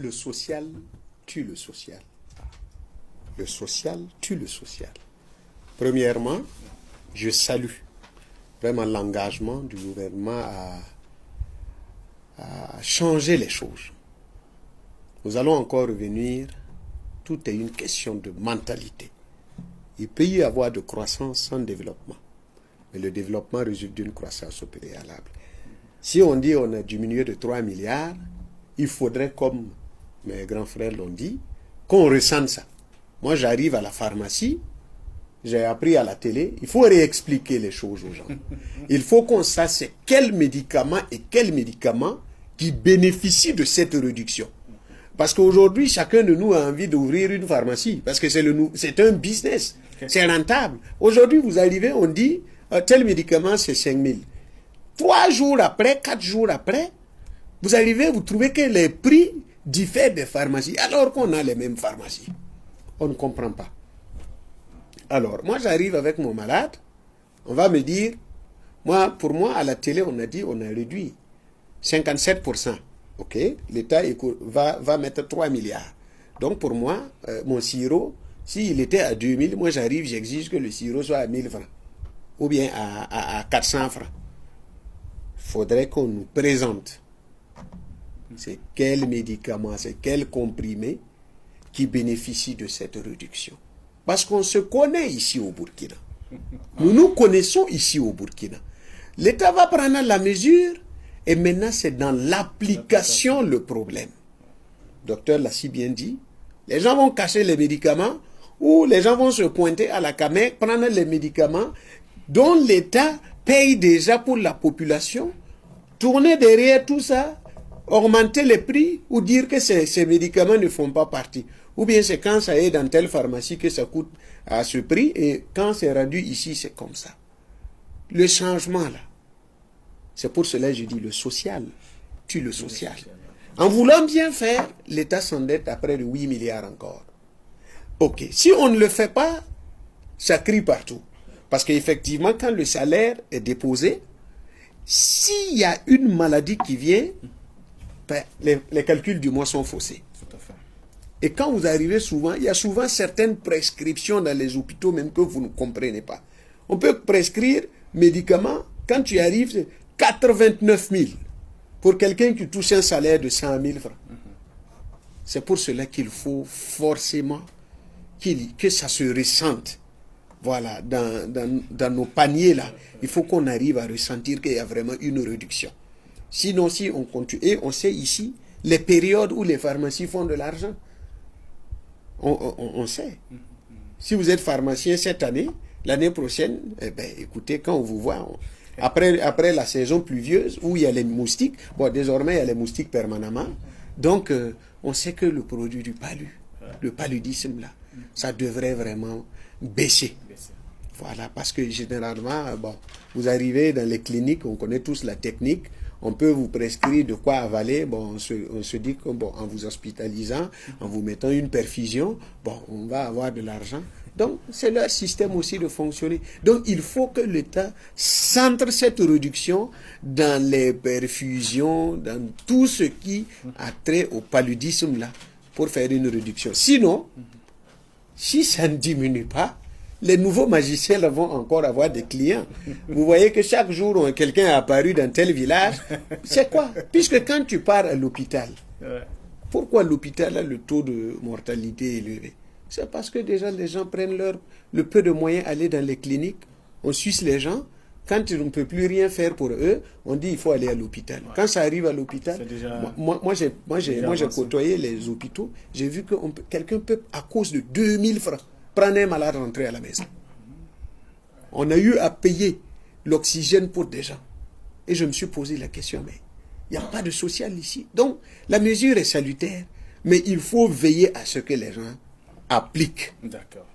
Le social tue le social. Le social tue le social. Premièrement, je salue vraiment l'engagement du gouvernement à changer les choses. Nous allons encore revenir, tout est une question de mentalité. Il peut y avoir de croissance sans développement, mais le développement résulte d'une croissance au préalable. Si on dit qu'on a diminué de 3 milliards, il faudrait, comme mes grands frères l'ont dit, qu'on ressente ça. Moi, j'arrive à la pharmacie, j'ai appris à la télé, il faut réexpliquer les choses aux gens. Il faut qu'on sache quel médicament et quel médicament qui bénéficient de cette réduction. Parce qu'aujourd'hui, chacun de nous a envie d'ouvrir une pharmacie, parce que c'est un business, c'est rentable. Aujourd'hui, vous arrivez, on dit, tel médicament, c'est 5 000. 3 jours après, 4 jours après, vous arrivez, vous trouvez que les prix diffèrent des pharmacies, alors qu'on a les mêmes pharmacies. On ne comprend pas. Alors, moi, j'arrive avec mon malade, on va me dire, pour moi, à la télé, on a dit, on a réduit 57%. OK, l'État va mettre 3 milliards. Donc, pour moi, mon sirop, s'il était à 2 000, moi, j'arrive, j'exige que le sirop soit à 1 000 francs. Ou bien à 400 francs. Il faudrait qu'on nous présente c'est quel médicament, c'est quel comprimé qui bénéficie de cette réduction. Parce qu'on se connaît ici au Burkina. Nous nous connaissons ici au Burkina. L'État va prendre la mesure et maintenant c'est dans l'application le problème. Le docteur l'a si bien dit. Les gens vont cacher les médicaments ou les gens vont se pointer à la CAMEC, prendre les médicaments dont l'État paye déjà pour la population, tourner derrière tout ça, augmenter les prix ou dire que ces médicaments ne font pas partie. Ou bien c'est quand ça est dans telle pharmacie que ça coûte à ce prix et quand c'est rendu ici, c'est comme ça. Le changement là, c'est pour cela que je dis le social tue le social. En voulant bien faire, l'État s'endette à près de 8 milliards encore. Ok, si on ne le fait pas, ça crie partout. Parce qu'effectivement, quand le salaire est déposé, s'il y a une maladie qui vient, les calculs du mois sont faussés. Tout à fait. Et quand vous arrivez souvent, il y a souvent certaines prescriptions dans les hôpitaux même que vous ne comprenez pas. On peut prescrire médicaments, quand tu arrives, c'est 89 000 pour quelqu'un qui touche un salaire de 100 000 francs. C'est pour cela qu'il faut forcément que ça se ressente. Voilà, dans nos paniers là, il faut qu'on arrive à ressentir qu'il y a vraiment une réduction. Sinon, si on continue, et on sait ici, les périodes où les pharmacies font de l'argent, on sait. Si vous êtes pharmacien cette année, l'année prochaine, écoutez, quand on vous voit, après la saison pluvieuse, où il y a les moustiques, bon, désormais, il y a les moustiques permanemment, donc on sait que le produit du le paludisme là, ça devrait vraiment baisser. Voilà, parce que généralement, vous arrivez dans les cliniques, on connaît tous la technique, on peut vous prescrire de quoi avaler, on se dit que en vous hospitalisant, en vous mettant une perfusion, on va avoir de l'argent. Donc, c'est leur système aussi de fonctionner. Donc, il faut que l'État centre cette réduction dans les perfusions, dans tout ce qui a trait au paludisme là, pour faire une réduction. Sinon, si ça ne diminue pas, les nouveaux magiciens vont encore avoir des clients. Vous voyez que chaque jour, quelqu'un est apparu dans tel village. C'est quoi? Puisque quand tu pars à l'hôpital, pourquoi l'hôpital a le taux de mortalité élevé? C'est parce que déjà les gens prennent le peu de moyens d'aller dans les cliniques. On suce les gens. Quand on ne peut plus rien faire pour eux, on dit il faut aller à l'hôpital. Quand ça arrive à l'hôpital, moi j'ai côtoyé les hôpitaux. J'ai vu que quelqu'un peut, à cause de 2000 francs, prendre un malade rentrer à la maison. On a eu à payer l'oxygène pour des gens. Et je me suis posé la question, mais il n'y a pas de social ici. Donc, la mesure est salutaire, mais il faut veiller à ce que les gens appliquent. D'accord.